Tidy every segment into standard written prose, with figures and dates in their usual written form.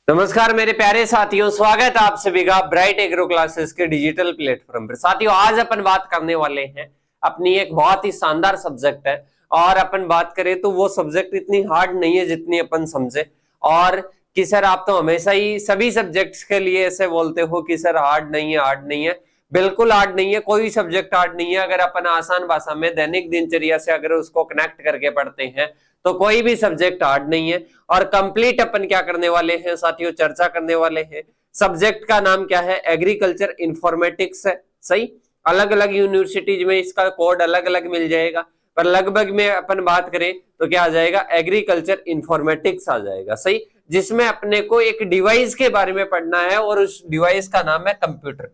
नमस्कार मेरे प्यारे साथियों, स्वागत है आप सभी का ब्राइट एग्रो क्लासेस के डिजिटल प्लेटफॉर्म पर। साथियों, आज अपन बात करने वाले हैं अपनी एक बहुत ही शानदार सब्जेक्ट है। और अपन बात करें तो वो सब्जेक्ट इतनी हार्ड नहीं है जितनी अपन समझे। और कि सर आप तो हमेशा ही सभी सब्जेक्ट्स के लिए ऐसे बोलते हो कि सर हार्ड नहीं है, हार्ड नहीं है। बिल्कुल हार्ड नहीं है, कोई सब्जेक्ट हार्ड नहीं है। अगर अपन आसान भाषा में दैनिक दिनचर्या से अगर उसको कनेक्ट करके पढ़ते हैं तो कोई भी सब्जेक्ट हार्ड नहीं है। और कंप्लीट अपन क्या करने वाले हैं साथियों, चर्चा करने वाले हैं। सब्जेक्ट का नाम क्या है? एग्रीकल्चर इंफॉर्मेटिक्स है। सही, अलग अलग यूनिवर्सिटीज में इसका कोड अलग अलग मिल जाएगा, पर लगभग में अपन बात करें तो क्या आ जाएगा? एग्रीकल्चर इंफॉर्मेटिक्स आ जाएगा। सही, जिसमें अपने को एक डिवाइस के बारे में पढ़ना है और उस डिवाइस का नाम है कंप्यूटर।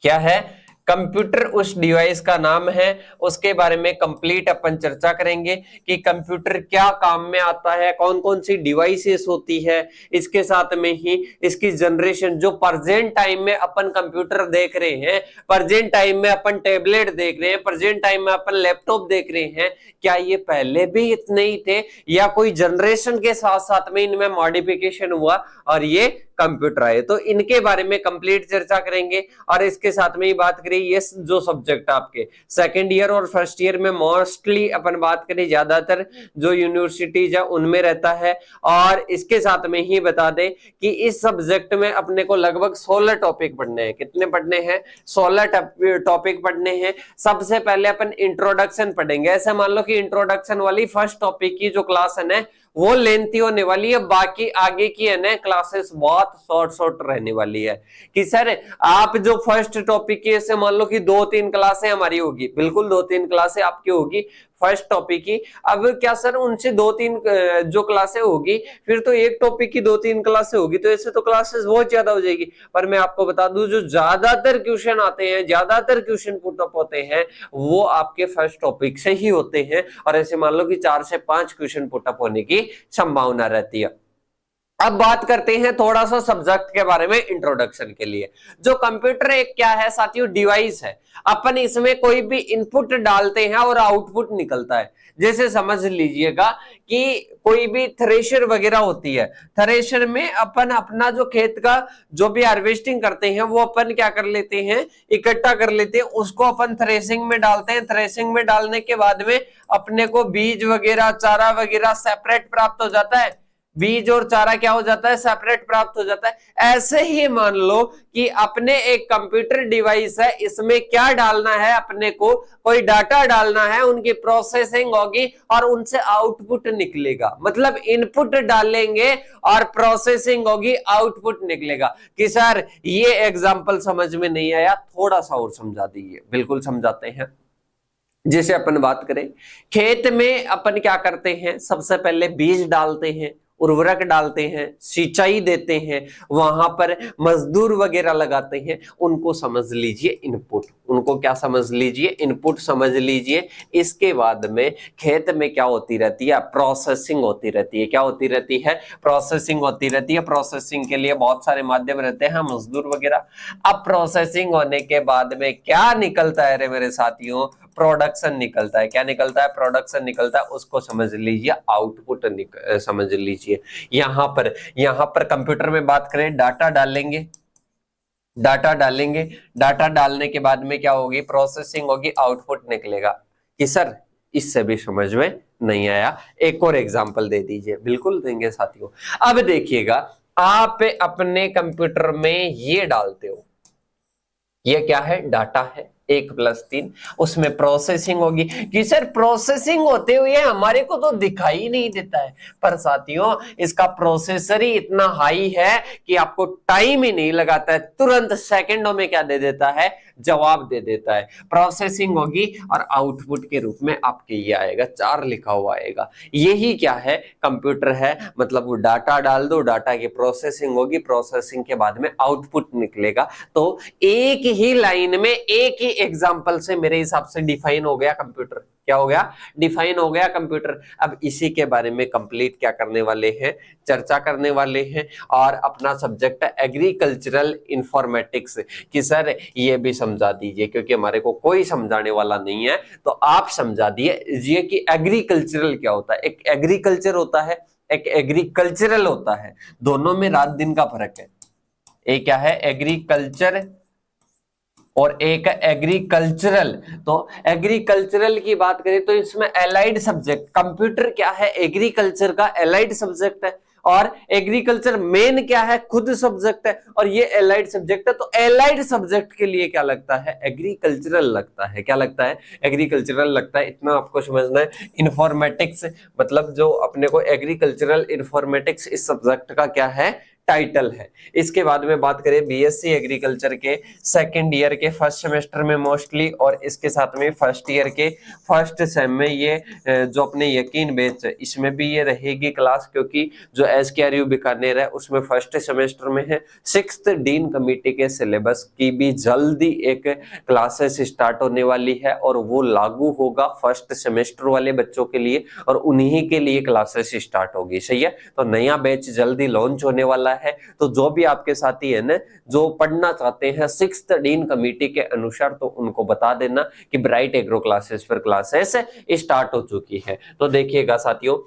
क्या है? कंप्यूटर उस डिवाइस का नाम है। उसके बारे में कंप्लीट अपन चर्चा करेंगे कि कंप्यूटर क्या काम में आता है, कौन कौन सी डिवाइसेस होती है। इसके साथ में ही इसकी जनरेशन, जो प्रेजेंट टाइम में अपन कंप्यूटर देख रहे हैं, प्रेजेंट टाइम में अपन टैबलेट देख रहे हैं, प्रेजेंट टाइम में अपन लैपटॉप देख रहे हैं, क्या ये पहले भी इतने ही थे या कोई जनरेशन के साथ साथ में इनमें मॉडिफिकेशन हुआ और ये कंप्यूटर आए? तो इनके बारे में कंप्लीट चर्चा करेंगे। और इसके साथ में ही बात करें, ये जो सब्जेक्ट आपके सेकंड ईयर और फर्स्ट ईयर में मोस्टली अपन बात करें ज्यादातर जो यूनिवर्सिटीज है उनमें रहता है। और इसके साथ में ही बता दें कि इस सब्जेक्ट में अपने को लगभग 16 टॉपिक पढ़ने हैं। कितने पढ़ने हैं? 16 टॉपिक पढ़ने हैं। सबसे पहले अपन इंट्रोडक्शन पढ़ेंगे। ऐसे मान लो कि इंट्रोडक्शन वाली फर्स्ट टॉपिक की जो क्लास है ना वो लेंथी होने वाली है, बाकी आगे की है ना क्लासेस बहुत शॉर्ट रहने वाली है। कि सर आप जो फर्स्ट टॉपिक की ऐसे मान लो कि 2-3 क्लासें हमारी होगी, बिल्कुल 2-3 क्लासें आपकी होगी फर्स्ट टॉपिक की। अब क्या सर उनसे 2-3 जो क्लासें होगी फिर तो एक टॉपिक की 2-3 क्लासें होगी, तो ऐसे तो क्लासेस बहुत ज्यादा हो जाएगी। पर मैं आपको बता दूं, जो ज्यादातर क्वेश्चन आते हैं, ज्यादातर क्वेश्चन पुट अप होते हैं वो आपके फर्स्ट टॉपिक से ही होते हैं। और ऐसे मान लो कि 4 से 5 क्वेश्चन पुट अप होने की संभावना रहती है। अब बात करते हैं थोड़ा सा सब्जेक्ट के बारे में इंट्रोडक्शन के लिए। जो कंप्यूटर एक क्या है साथियों? डिवाइस है। अपन इसमें कोई भी इनपुट डालते हैं और आउटपुट निकलता है। जैसे समझ लीजिएगा कि कोई भी थ्रेशर वगैरह होती है, थ्रेशर में अपन अपना जो खेत का जो भी हार्वेस्टिंग करते हैं वो अपन क्या कर लेते हैं? इकट्ठा कर लेते हैं, उसको अपन थ्रेसिंग में डालते हैं। थ्रेसिंग में डालने के बाद में अपने को बीज वगैरह, चारा वगैरह सेपरेट प्राप्त हो जाता है। बीज और चारा क्या हो जाता है? सेपरेट प्राप्त हो जाता है। ऐसे ही मान लो कि अपने एक कंप्यूटर डिवाइस है, इसमें क्या डालना है? अपने को कोई डाटा डालना है, उनकी प्रोसेसिंग होगी और उनसे आउटपुट निकलेगा। मतलब इनपुट डालेंगे और प्रोसेसिंग होगी, आउटपुट निकलेगा। कि सर ये एग्जांपल समझ में नहीं आया, थोड़ा सा और समझा दीजिए। बिल्कुल समझाते हैं। जैसे अपन बात करें, खेत में अपन क्या करते हैं? सबसे पहले बीज डालते हैं, उर्वरक डालते हैं, सिंचाई देते हैं, वहां पर मजदूर वगैरह लगाते हैं। उनको समझ लीजिए इनपुट। उनको क्या समझ लीजिए? इनपुट समझ लीजिए। इसके बाद में खेत में क्या होती रहती है? प्रोसेसिंग होती रहती है। क्या होती रहती है? प्रोसेसिंग होती रहती है। प्रोसेसिंग के लिए बहुत सारे माध्यम रहते हैं, मजदूर वगैरह। अब प्रोसेसिंग होने के बाद में क्या निकलता है रे मेरे साथियों? प्रोडक्शन निकलता है। क्या निकलता है? प्रोडक्शन निकलता है। उसको समझ लीजिए आउटपुट समझ लीजिए। यहां पर कंप्यूटर में बात करें, डाटा डालेंगे, डाटा डालेंगे, डाटा डालने के बाद में क्या होगी? प्रोसेसिंग होगी, आउटपुट निकलेगा। कि सर इससे भी समझ में नहीं आया, एक और एग्जांपल दे दीजिए। बिल्कुल देंगे साथियों। अब देखिएगा, आप अपने कंप्यूटर में ये डालते हो, ये क्या है? डाटा है 1+3, उसमें प्रोसेसिंग होगी। कि सर प्रोसेसिंग होते हुए हमारे को तो दिखाई नहीं देता है। पर साथियों इसका प्रोसेसर ही इतना हाई है कि आपको टाइम ही नहीं लगाता है, तुरंत सेकंडों में क्या दे देता है? जवाब दे देता है। प्रोसेसिंग होगी और आउटपुट के रूप में आपके ये आएगा, 4 लिखा हुआ आएगा। यही क्या है? कंप्यूटर है। मतलब वो डाटा डाल दो, डाटा की प्रोसेसिंग होगी, प्रोसेसिंग के बाद में आउटपुट निकलेगा। तो एक ही लाइन में, एक ही एग्जांपल से मेरे हिसाब से डिफाइन हो गया कंप्यूटर। क्या हो गया? डिफाइन हो गया कंप्यूटर। अब इसी के बारे में कंप्लीट क्या करने वाले हैं? चर्चा करने वाले हैं। और अपना सब्जेक्ट है एग्रीकल्चरल इंफॉर्मेटिक्स। कि सर ये भी समझा दीजिए, क्योंकि हमारे को कोई समझाने वाला नहीं है, तो आप समझा दीजिए कि एग्रीकल्चरल क्या होता है। एक एग्रीकल्चर होता है, एक एग्रीकल्चरल होता है। दोनों में रात दिन का फर्क है। एक क्या है एग्रीकल्चर और एक एग्रीकल्चरल। तो एग्रीकल्चरल की बात करें तो इसमें एलाइड सब्जेक्ट, कंप्यूटर क्या है एग्रीकल्चर का एलाइड सब्जेक्ट है, और एग्रीकल्चर मेन क्या है खुद सब्जेक्ट है, और ये एलाइड सब्जेक्ट है। तो एलाइड सब्जेक्ट के लिए क्या लगता है एग्रीकल्चरल लगता है। क्या लगता है एग्रीकल्चरल लगता है। इतना आपको समझना है। इंफॉर्मेटिक्स मतलब जो अपने को एग्रीकल्चरल इंफॉर्मेटिक्स इस सब्जेक्ट का क्या है टाइटल है। इसके बाद में बात करें बीएससी एग्रीकल्चर के सेकंड ईयर के फर्स्ट सेमेस्टर में मोस्टली, और इसके साथ में फर्स्ट ईयर के फर्स्ट सेम में ये जो अपने यकीन बैच है इसमें भी ये रहेगी क्लास, क्योंकि जो एसकेआरयू बीकानेर है उसमें फर्स्ट सेमेस्टर में है। सिक्स्थ डीन कमेटी के सिलेबस की भी जल्दी एक क्लासेस स्टार्ट होने वाली है, और वो लागू होगा फर्स्ट सेमेस्टर वाले बच्चों के लिए, और उन्हीं के लिए क्लासेस स्टार्ट होगी। सही है। तो नया बैच जल्दी लॉन्च होने वाला है। तो जो भी आपके साथी है ना जो पढ़ना चाहते हैं सिक्स्थ डीन कमेटी के अनुसार, तो उनको बता देना कि ब्राइट एग्रो क्लासेस पर क्लासेस स्टार्ट हो चुकी है। तो देखिएगा साथियों,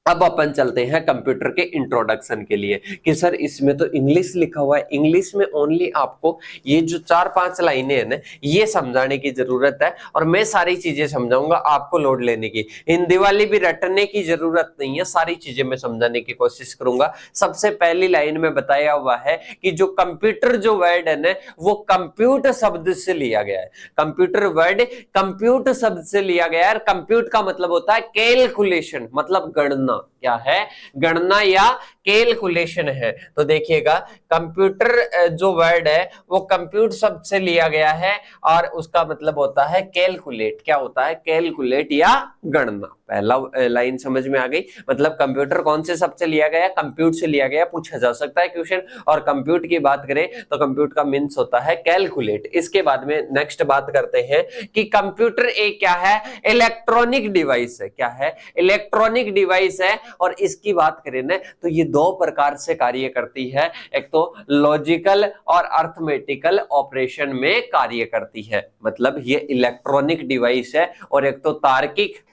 अब अपन चलते हैं कंप्यूटर के इंट्रोडक्शन के लिए कि सर इसमें तो इंग्लिश लिखा हुआ है, इंग्लिश में ओनली आपको ये जो 4-5 लाइनें हैं ना ये समझाने की जरूरत है, और मैं सारी चीजें समझाऊंगा आपको लोड लेने की। हिंदी वाली भी रटने की जरूरत नहीं है, सारी चीजें मैं समझाने की कोशिश करूंगा। सबसे पहली लाइन में बताया हुआ है कि जो कंप्यूटर जो वर्ड है ना वो कंप्यूट शब्द से लिया गया है। कंप्यूटर वर्ड कंप्यूट शब्द से लिया गया है। कंप्यूट का मतलब होता है कैलकुलेशन, मतलब गणना। क्या है गणना या कैलकुलेशन है। तो देखिएगा कंप्यूटर जो वर्ड है वो कंप्यूट शब्द से लिया गया है, और उसका मतलब होता है कैलकुलेट। क्या होता है कैलकुलेट या गणना। पहला लाइन समझ में आ गई। मतलब कंप्यूटर कौन से शब्द से लिया गया कंप्यूट से लिया गया, पूछा जा सकता है क्वेश्चन। और कंप्यूट की बात करें तो कंप्यूट का मीन्स होता है कैलकुलेट। इसके बाद में नेक्स्ट बात करते हैं कि कंप्यूटर एक क्या है इलेक्ट्रॉनिक डिवाइस है। क्या है इलेक्ट्रॉनिक डिवाइस है, और इसकी बात करें ना तो ये दो प्रकार से कार्य करती है। एक तो लॉजिकल और अर्थमेटिकल ऑपरेशन में कार्य करती है, मतलब ये इलेक्ट्रॉनिक डिवाइस है। और एक तो तार्किक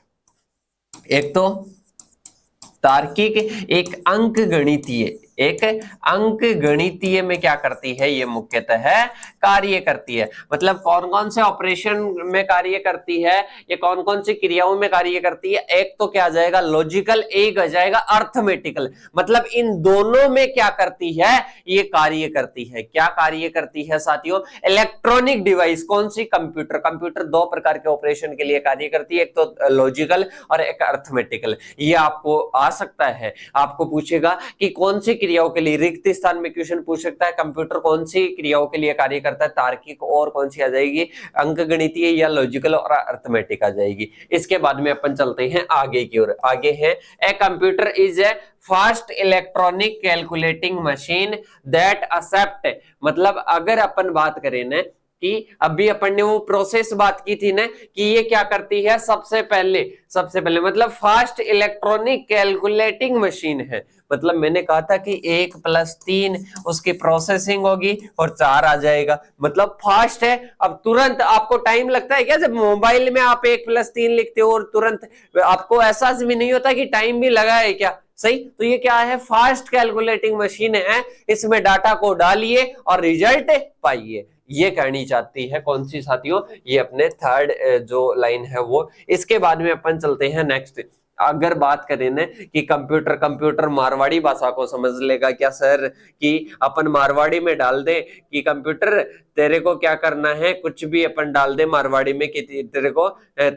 एक अंक गणितीय, एक अंक गणितीय में क्या करती है ये मुख्यतः कार्य करती है। मतलब कौन कौन से ऑपरेशन में कार्य करती है, ये कौन कौन सी क्रियाओं में कार्य करती है। एक तो क्या आ जाएगा लॉजिकल, एक आ जाएगा अर्थमेटिकल। मतलब इन दोनों में क्या करती है ये कार्य करती है। क्या कार्य करती है साथियों इलेक्ट्रॉनिक डिवाइस कौन सी कंप्यूटर। कंप्यूटर दो प्रकार के ऑपरेशन के लिए कार्य करती है, एक तो लॉजिकल और एक अर्थमेटिकल। ये आपको आ सकता है, आपको पूछेगा कि कौन सी क्रियाओं के लिए, रिक्त स्थान में क्वेश्चन पूछ सकता है कंप्यूटर कौन सी क्रियाओं के लिए कार्य करता है, तार्किक और कौन सी आ जाएगी अंकगणितीय या लॉजिकल और अर्थमेटिक आ जाएगी। इसके बाद में अपन चलते हैं आगे की ओर। आगे है a computer is a fast electronic calculating machine that accept. मतलब अगर अपन बात करें ना कि अभी अपन ने वो प्रोसेस बात की थी ना कि ये क्या करती है सबसे पहले मतलब फास्ट इलेक्ट्रॉनिक कैलकुलेटिंग मशीन है। मतलब मैंने कहा था कि 1+3 उसकी प्रोसेसिंग होगी और 4 आ जाएगा, मतलब फास्ट है। अब तुरंत आपको टाइम लगता है क्या जब मोबाइल में आप 1+3 लिखते हो और तुरंत आपको एहसास भी नहीं होता कि टाइम भी लगा है क्या। सही। तो ये क्या है फास्ट कैलकुलेटिंग मशीन है, इसमें डाटा को डालिए और रिजल्ट पाइए। ये कहनी चाहती है कौन सी साथियों ये अपने थर्ड जो लाइन है वो। इसके बाद में अपन चलते हैं नेक्स्ट। अगर बात करें ना कि कंप्यूटर मारवाड़ी भाषा को समझ लेगा क्या सर, कि अपन मारवाड़ी में डाल दे कि कंप्यूटर तेरे को क्या करना है, कुछ भी अपन डाल दे मारवाड़ी में कि तेरे को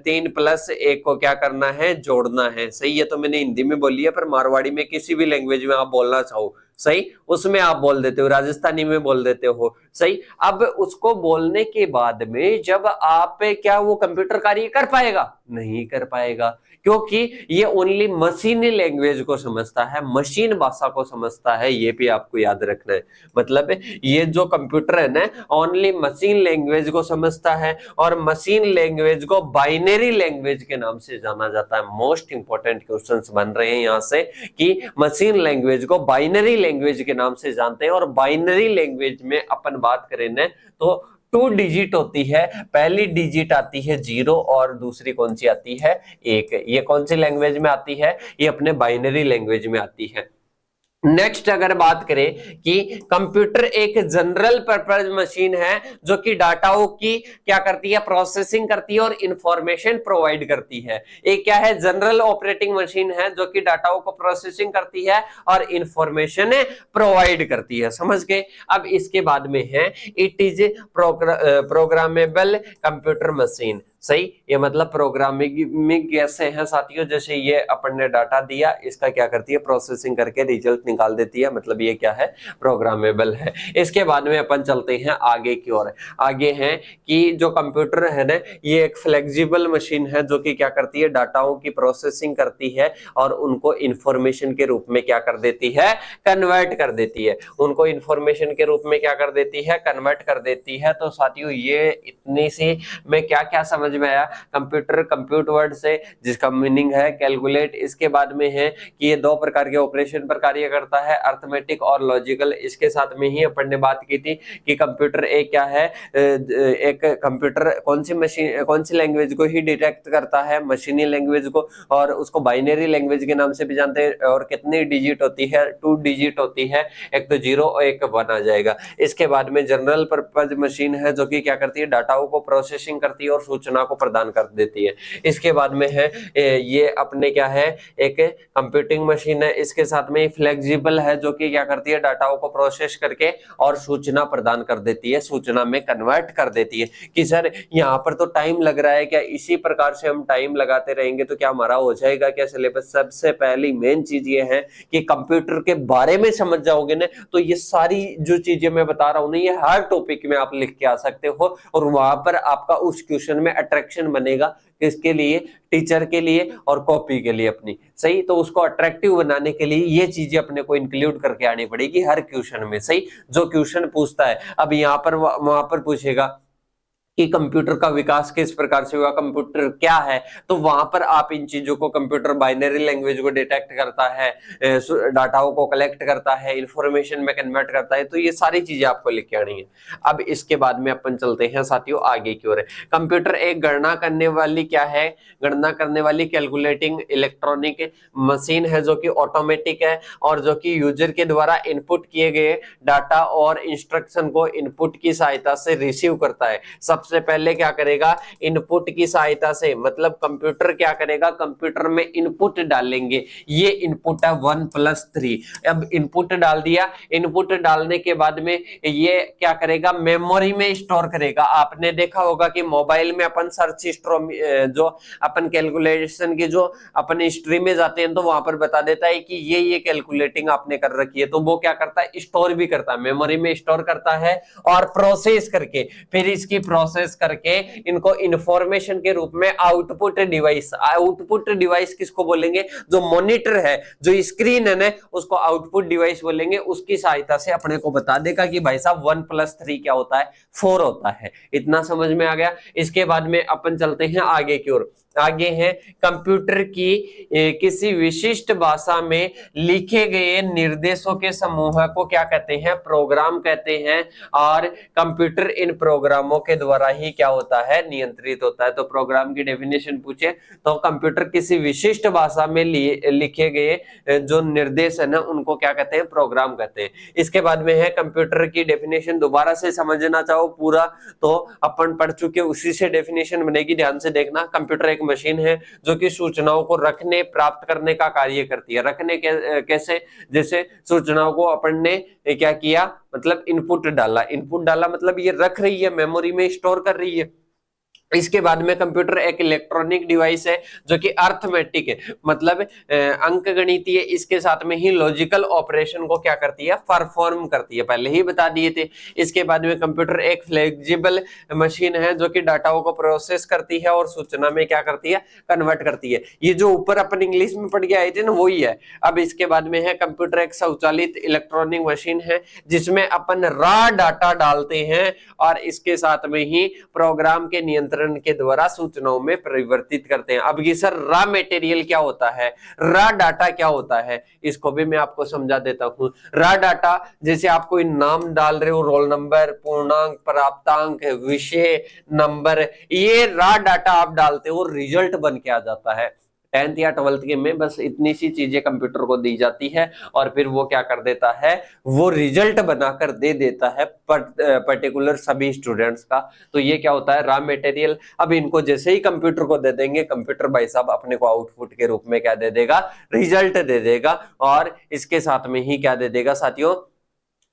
3+1 को क्या करना है जोड़ना है। सही है। तो मैंने हिंदी में बोली है, पर मारवाड़ी में किसी भी लैंग्वेज में आप बोलना चाहो सही उसमें आप बोल देते हो, राजस्थानी में बोल देते हो सही। अब उसको बोलने के बाद में जब आप क्या वो कंप्यूटर कार्य कर पाएगा, नहीं कर पाएगा, क्योंकि ये ओनली मशीनी लैंग्वेज को समझता है, मशीन भाषा को समझता है। ये भी आपको याद रखना है। मतलब ये जो कंप्यूटर है ना ओनली मशीन लैंग्वेज को समझता है, और मशीन लैंग्वेज को बाइनरी लैंग्वेज के नाम से जाना जाता है। मोस्ट इंपोर्टेंट क्वेश्चंस बन रहे हैं यहां से कि मशीन लैंग्वेज को बाइनरी लैंग्वेज के नाम से जानते हैं। और बाइनरी लैंग्वेज में अपन बात करें ना तो 2 डिजिट होती है, पहली डिजिट आती है 0 और दूसरी कौन सी आती है 1। ये कौन सी लैंग्वेज में आती है, ये अपने बाइनरी लैंग्वेज में आती है। नेक्स्ट अगर बात करें कि कंप्यूटर एक जनरल पर्पस मशीन है जो कि डाटाओं की क्या करती है, प्रोसेसिंग करती है और इंफॉर्मेशन प्रोवाइड करती है। एक क्या है, जनरल ऑपरेटिंग मशीन है जो कि डाटाओं को प्रोसेसिंग करती है और इंफॉर्मेशन प्रोवाइड करती है। समझ गए। अब इसके बाद में है it is programmable computer machine. सही, ये मतलब प्रोग्रामिंग कैसे है साथियों, जैसे ये अपन ने डाटा दिया, इसका क्या करती है, प्रोसेसिंग करके रिजल्ट निकाल देती है, मतलब ये क्या है, प्रोग्रामेबल है। इसके बाद में अपन चलते हैं आगे की ओर। आगे है कि जो कंप्यूटर है ना, ये एक फ्लेक्सिबल मशीन है जो कि क्या करती है, डाटाओं की प्रोसेसिंग करती है और उनको इंफॉर्मेशन के रूप में क्या कर देती है, कन्वर्ट कर देती है। उनको इंफॉर्मेशन के रूप में क्या कर देती है, कन्वर्ट कर देती है। तो साथियों ये इतनी सी में क्या क्या समझ में आया, कंप्यूटर कंप्यूट वर्ड से जिसका मीनिंग है कैलकुलेट। इसके बाद में है कि ये 2 प्रकार के ऑपरेशन पर कार्य करता है, अर्थमेटिक और लॉजिकल। इसके साथ में ही अपन ने बात की थी कि कंप्यूटर एक क्या है, एक कंप्यूटर कौन सी मशीन, कौन सी लैंग्वेज को ही डिटेक्ट करता है, मशीनी लैंग्वेज को, और उसको बाइनरी लैंग्वेज के नाम से भी जानते हैं। और कितनी डिजिट होती है, 2 डिजिट होती है, एक तो 0 और एक 1 आ जाएगा। इसके बाद में जनरल पर्पज मशीन है जो कि क्या करती है, डाटाओं को प्रोसेसिंग करती है और सूचना को प्रदान कर देती है। इसके बाद में है ये अपने क्या है, एक कंप्यूटिंग मशीन है। इसके साथ में फ्लेक्सिबल है जो कि क्या करती है, डाटाओं को प्रोसेस करके और सूचना प्रदान कर देती है, सूचना में कन्वर्ट कर देती है। कि सर यहाँ पर तो टाइम लग रहा है, क्या इसी प्रकार से हम टाइम लगाते रहेंगे तो क्या हमारा हो जाएगा क्या सिलेबस? सबसे पहली मेन चीज ये है कि कंप्यूटर के बारे में समझ जाओगे ना, तो ये सारी जो चीजें मैं बता रहा हूं ना, ये हर टॉपिक में आप लिख के आ सकते हो और वहां पर आपका उस क्वेश्चन में अट्रैक्शन बनेगा। किसके लिए? टीचर के लिए और कॉपी के लिए अपनी। सही, तो उसको अट्रैक्टिव बनाने के लिए ये चीजें अपने को इंक्लूड करके आनी पड़ेगी हर क्वेश्चन में। सही, जो क्वेश्चन पूछता है, अब यहाँ पर वहां पर पूछेगा कि कंप्यूटर का विकास किस प्रकार से हुआ, कंप्यूटर क्या है, तो वहां पर आप इन चीजों को, कंप्यूटर बाइनरी लैंग्वेज को डिटेक्ट करता है, डाटाओं को कलेक्ट करता है, इंफॉर्मेशन में कन्वर्ट करता है, तो ये सारी चीजें आपको लिख के आनी है। अब इसके बाद में अपन चलते हैं साथियों आगे की ओर। कंप्यूटर एक गणना करने वाली क्या है, गणना करने वाली कैलकुलेटिंग इलेक्ट्रॉनिक मशीन है जो कि ऑटोमेटिक है और जो कि यूजर के द्वारा इनपुट किए गए डाटा और इंस्ट्रक्शन को इनपुट की सहायता से रिसीव करता है। सबसे पहले क्या करेगा, इनपुट की सहायता से, मतलब कंप्यूटर क्या करेगा, कंप्यूटर में इनपुट डालेंगे। ये इनपुट है 1 + 3। अब इनपुट डाल दिया, इनपुट डालने के बाद में ये क्या करेगा, मेमोरी में स्टोर करेगा। आपने देखा होगा कि मोबाइल में अपन सर्च हिस्ट्री, जो अपन कैलकुलेशन की जो अपन हिस्ट्री में जाते हैं तो वहां पर बता देता है कि ये कैलकुलेटिंग आपने कर रखी है, तो वो क्या करता है, स्टोर भी करता है, मेमोरी में स्टोर करता है और प्रोसेस करके फिर इसकी प्रोसेस करके इनको इंफॉर्मेशन के रूप में आउटपुट डिवाइस, आउटपुट डिवाइस किसको बोलेंगे, जो मॉनिटर है, जो स्क्रीन है ना, उसको आउटपुट डिवाइस बोलेंगे। उसकी सहायता से अपने को बता देगा कि भाई साहब 1 + 3 क्या होता है, 4 होता है। इतना समझ में आ गया। इसके बाद में अपन चलते हैं आगे की ओर। आगे है कंप्यूटर की किसी विशिष्ट भाषा में लिखे गए निर्देशों के समूह को क्या कहते हैं, प्रोग्राम कहते हैं। और कंप्यूटर इन प्रोग्रामों के द्वारा ही क्या होता है, नियंत्रित होता है। तो प्रोग्राम की डेफिनेशन पूछे तो कंप्यूटर किसी विशिष्ट भाषा में लिखे गए जो निर्देश है ना, उनको क्या कहते हैं, प्रोग्राम कहते हैं। इसके बाद में है कंप्यूटर की डेफिनेशन, दोबारा से समझना चाहो पूरा तो अपन पढ़ चुके, उसी से डेफिनेशन बनेगी, ध्यान से देखना। कंप्यूटर एक मशीन है जो कि सूचनाओं को रखने, प्राप्त करने का कार्य करती है। रखने कैसे, जैसे सूचनाओं को अपन ने क्या किया, मतलब इनपुट डाला मतलब ये रख रही है, मेमोरी में स्टोर कर रही है। इसके बाद में कंप्यूटर एक इलेक्ट्रॉनिक डिवाइस है जो कि अर्थमेटिक है, मतलब अंकगणितीय। इसके साथ में ही लॉजिकल ऑपरेशन को क्या करती है, परफॉर्म करती है, पहले ही बता दिए थे। इसके बाद में कंप्यूटर एक फ्लेक्सिबल मशीन है जो कि डाटाओं को प्रोसेस करती है और सूचना में क्या करती है, कन्वर्ट करती है। ये जो ऊपर अपन इंग्लिश में पढ़ के आए थे ना, वही है। अब इसके बाद में है कंप्यूटर एक स्वचालित इलेक्ट्रॉनिक मशीन है जिसमें अपन रॉ डाटा डालते हैं और इसके साथ में ही प्रोग्राम के नियंत्रण हस्तांतरण के द्वारा सूचनाओं में परिवर्तित करते हैं। अब ये सर रॉ मटेरियल क्या होता है, रॉ डाटा क्या होता है, इसको भी मैं आपको समझा देता हूँ। रॉ डाटा जैसे आप कोई नाम डाल रहे हो, रोल नंबर, पूर्णांक, प्राप्तांक, विषय नंबर, ये रॉ डाटा आप डालते हो, रिजल्ट बन के आ जाता है। 10th या 12th के में बस इतनी सी चीजें कंप्यूटर को दी जाती है और फिर वो क्या कर देता है, वो रिजल्ट बनाकर दे देता है पर्टिकुलर सभी स्टूडेंट्स का। तो ये क्या होता है, रॉ मटेरियल। अब इनको जैसे ही कंप्यूटर को दे देंगे, कंप्यूटर भाई साहब अपने को आउटपुट के रूप में क्या दे देगा, रिजल्ट दे देगा। और इसके साथ में ही क्या दे देगा साथियों,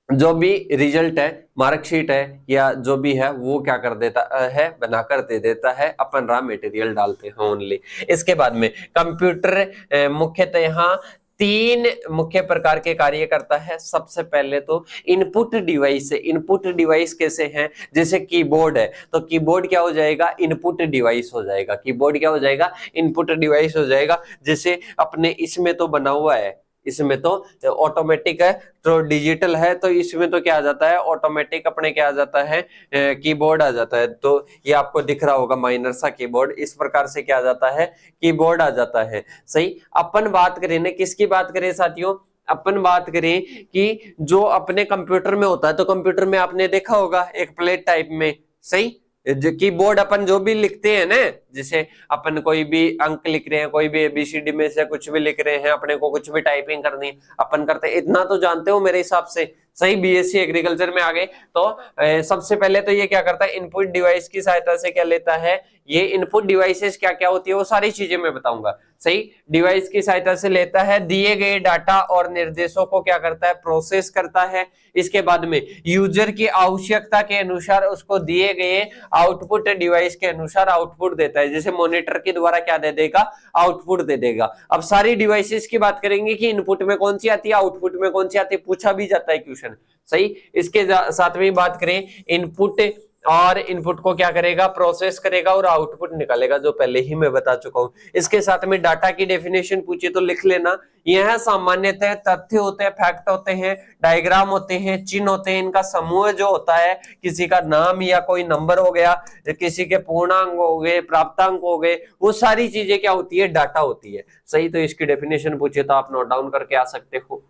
जो भी रिजल्ट है, मार्कशीट है या जो भी है, वो क्या कर देता है, बनाकर दे देता है। अपन रॉ मटेरियल डालते हैं ओनली। इसके बाद में कंप्यूटर मुख्यतः यहाँ 3 मुख्य प्रकार के कार्य करता है। सबसे पहले तो इनपुट डिवाइस है। इनपुट डिवाइस कैसे हैं, जैसे कीबोर्ड है तो कीबोर्ड क्या हो जाएगा, इनपुट डिवाइस हो जाएगा। कीबोर्ड क्या हो जाएगा, इनपुट डिवाइस हो जाएगा। जैसे अपने इसमें तो बना हुआ है, इसमें तो ऑटोमेटिक है, तो डिजिटल है, तो इसमें तो क्या आ जाता है, ऑटोमेटिक अपने क्या आ जाता है, कीबोर्ड आ जाता है। तो ये आपको दिख रहा होगा माइनर सा कीबोर्ड, इस प्रकार से क्या आ जाता है, कीबोर्ड आ जाता है। सही। अपन बात करें ना, किसकी बात करें साथियों, अपन बात करें कि जो अपने कंप्यूटर में होता है, तो कंप्यूटर में आपने देखा होगा एक प्लेट टाइप में, सही, जो कीबोर्ड अपन जो भी लिखते हैं ना, जैसे अपन कोई भी अंक लिख रहे हैं, कोई भी एबीसीडी में से कुछ भी लिख रहे हैं, अपने को कुछ भी टाइपिंग करनी है, अपन करते हैं। इतना तो जानते हो मेरे हिसाब से, सही। बीएससी एग्रीकल्चर में आ गए तो सबसे पहले तो ये क्या करता है, इनपुट डिवाइस की सहायता से क्या लेता है, ये इनपुट डिवाइसेस क्या क्या होती है वो सारी चीजें मैं बताऊंगा। सही। डिवाइस की सहायता से लेता है, दिए गए डाटा और निर्देशों को क्या करता है, प्रोसेस करता है। इसके बाद में यूजर की आवश्यकता के अनुसार उसको दिए गए आउटपुट डिवाइस के अनुसार आउटपुट देता है। जैसे मॉनिटर के द्वारा क्या दे देगा, आउटपुट दे देगा। अब सारी डिवाइसेस की बात करेंगे कि इनपुट में कौन सी आती है, आउटपुट में कौन सी आती है, पूछा भी जाता है क्वेश्चन। सही। इसके साथ में बात करें, इनपुट और इनपुट को क्या करेगा, प्रोसेस करेगा और आउटपुट निकालेगा, जो पहले ही मैं बता चुका हूं। इसके साथ में डाटा की डेफिनेशन पूछिए तो लिख लेना। यह सामान्यतः तथ्य होते हैं, फैक्ट होते हैं, डायग्राम होते हैं, चिन्ह होते हैं। इनका समूह जो होता है, किसी का नाम या कोई नंबर हो गया, किसी के पूर्णांक हो गए, प्राप्तांक हो गए, वो सारी चीजें क्या होती है, डाटा होती है। सही। तो इसकी डेफिनेशन पूछिए तो आप नोट डाउन करके आ सकते हो।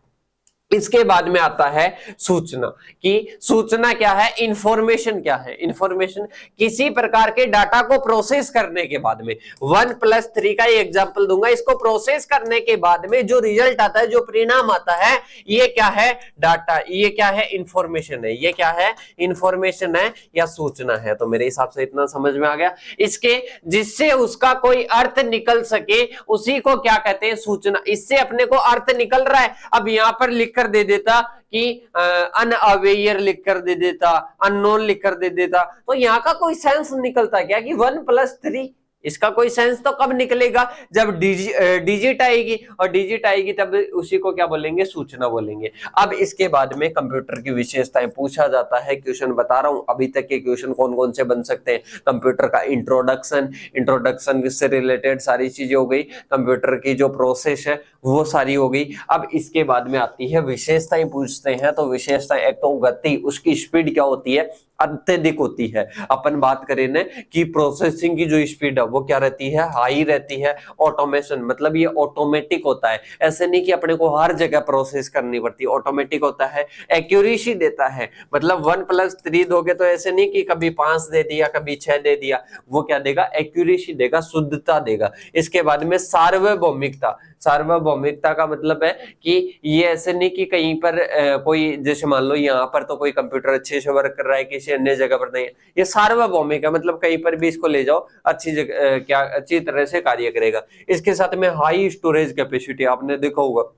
इसके बाद में आता है सूचना। कि सूचना क्या है, इंफॉर्मेशन क्या है। इंफॉर्मेशन किसी प्रकार के डाटा को प्रोसेस करने के बाद में, 1+3 का एग्जांपल दूंगा, इसको प्रोसेस करने के बाद में जो रिजल्ट आता है, जो परिणाम आता है, ये क्या है, डाटा। ये क्या है, इंफॉर्मेशन है। ये क्या है, इंफॉर्मेशन है या सूचना है। तो मेरे हिसाब से इतना समझ में आ गया। इसके जिससे उसका कोई अर्थ निकल सके, उसी को क्या कहते हैं, सूचना। इससे अपने को अर्थ निकल रहा है। अब यहां पर लिख दे देता कि अनअवेयर लिख कर दे देता, अननोन लिख कर दे देता, तो यहां का कोई सेंस निकलता क्या कि 1+3, इसका कोई सेंस तो कब निकलेगा, जब डिजिट आएगी, और डिजिट आएगी तब उसी को क्या बोलेंगे, सूचना बोलेंगे। अब इसके बाद में कंप्यूटर की विशेषताएं पूछा जाता है। क्वेश्चन बता रहा हूं, अभी तक के क्वेश्चन कौन कौन से बन सकते हैं। कंप्यूटर का इंट्रोडक्शन से रिलेटेड सारी चीजें हो गई, कंप्यूटर की जो प्रोसेस है वो सारी हो गई। अब इसके बाद में आती है विशेषताएं पूछते हैं। तो विशेषताएं, एक तो गति, उसकी स्पीड क्या होती है, अत्यधिक होती है। अपन बात करें ना कि प्रोसेसिंग की जो स्पीड है वो क्या रहती है, हाई रहती है। ऑटोमेशन मतलब ये ऑटोमेटिक होता है, ऐसे नहीं कि अपने को हर जगह प्रोसेस करनी पड़ती, ऑटोमेटिक होता है। एक्यूरेसी देता है, मतलब 1+3 दोगे तो ऐसे नहीं कि कभी 5 दे दिया, कभी 6 दे दिया, वो क्या देगा, एक्यूरेसी देगा, शुद्धता देगा। इसके बाद में सार्वभौमिकता। सार्वभौमिकता का मतलब है कि ये ऐसे नहीं कि कहीं पर कोई, जैसे मान लो यहाँ पर तो कोई कंप्यूटर अच्छे से वर्क कर रहा है, किसी अन्य जगह पर नहीं है। ये सार्वभौमिक है, मतलब कहीं पर भी इसको ले जाओ अच्छी जगह क्या अच्छी तरह से कार्य करेगा। इसके साथ में हाई स्टोरेज कैपेसिटी, आपने देखा होगा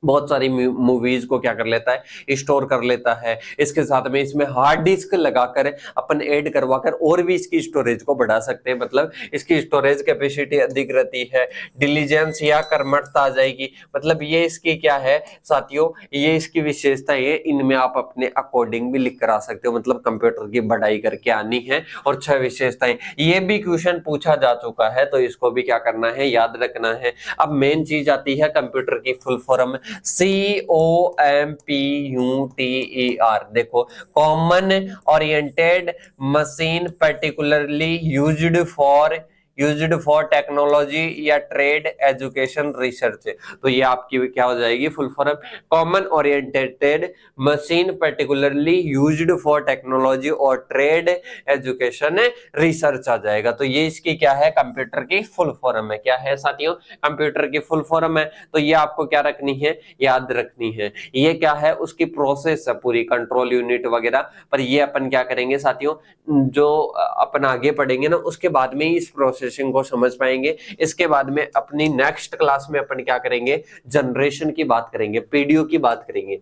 बहुत सारी मूवीज को क्या कर लेता है, स्टोर कर लेता है। इसके साथ में इसमें हार्ड डिस्क लगाकर अपन ऐड करवाकर और भी इसकी स्टोरेज को बढ़ा सकते हैं, मतलब इसकी स्टोरेज कैपेसिटी अधिक रहती है। डिलीजेंस या कर्मठता आ जाएगी, मतलब ये इसकी क्या है साथियों, ये इसकी विशेषता है। इनमें आप अपने अकॉर्डिंग भी लिख कर आ सकते हो, मतलब कंप्यूटर की बढ़ाई करके आनी है। और 6 विशेषताएं, ये भी क्वेश्चन पूछा जा चुका है, तो इसको भी क्या करना है, याद रखना है। अब मेन चीज आती है कंप्यूटर की फुल फॉर्म। COMPUTER, देखो common oriented machine particularly used for technology या ट्रेड एजुकेशन रिसर्च। तो ये आपकी क्या हो जाएगी full form, common oriented machine particularly used for technology और ट्रेड एजुकेशन रिसर्च आ जाएगा। तो ये इसकी क्या है, कंप्यूटर की फुल फॉर्म है। क्या है साथियों, कंप्यूटर की फुल फॉर्म है। तो ये आपको क्या रखनी है, याद रखनी है। ये क्या है, उसकी प्रोसेस है पूरी, कंट्रोल यूनिट वगैरह। पर ये अपन क्या करेंगे साथियों, जो अपन आगे पढ़ेंगे ना उसके बाद में ही इस प्रोसेसिंग को समझ पाएंगे। इसके बाद में अपनी नेक्स्ट क्लास में अपन क्या करेंगे, जनरेशन की बात करेंगे, पीडीओ की बात करेंगे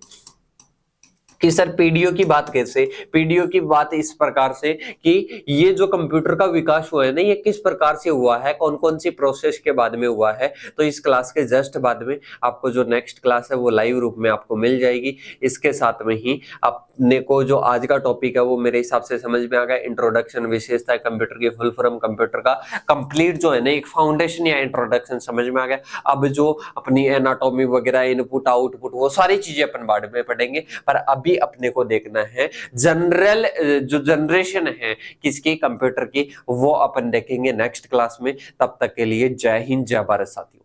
कि सर पीडीओ की बात कैसे, पीडीओ की बात इस प्रकार से कि ये जो कंप्यूटर का विकास हुआ है ना, ये किस प्रकार से हुआ है, कौन कौन सी प्रोसेस के बाद में हुआ है। तो इस क्लास के जस्ट बाद में आपको जो नेक्स्ट क्लास है वो लाइव रूप में आपको मिल जाएगी। इसके साथ में ही अपने को जो आज का टॉपिक है वो मेरे हिसाब से समझ में आ गया। इंट्रोडक्शन, विशेषता कंप्यूटर की फुल फॉर्म, कंप्यूटर का कंप्लीट जो है ना एक फाउंडेशन या इंट्रोडक्शन समझ में आ गया। अब जो अपनी एनाटॉमी वगैरह, इनपुट आउटपुट, वो सारी चीजें अपन बाद में पढ़ेंगे। पर अभी अपने को देखना है जनरल जो जनरेशन है किसकी, कंप्यूटर की, वो अपन देखेंगे नेक्स्ट क्लास में। तब तक के लिए जय हिंद, जय भारत साथियों।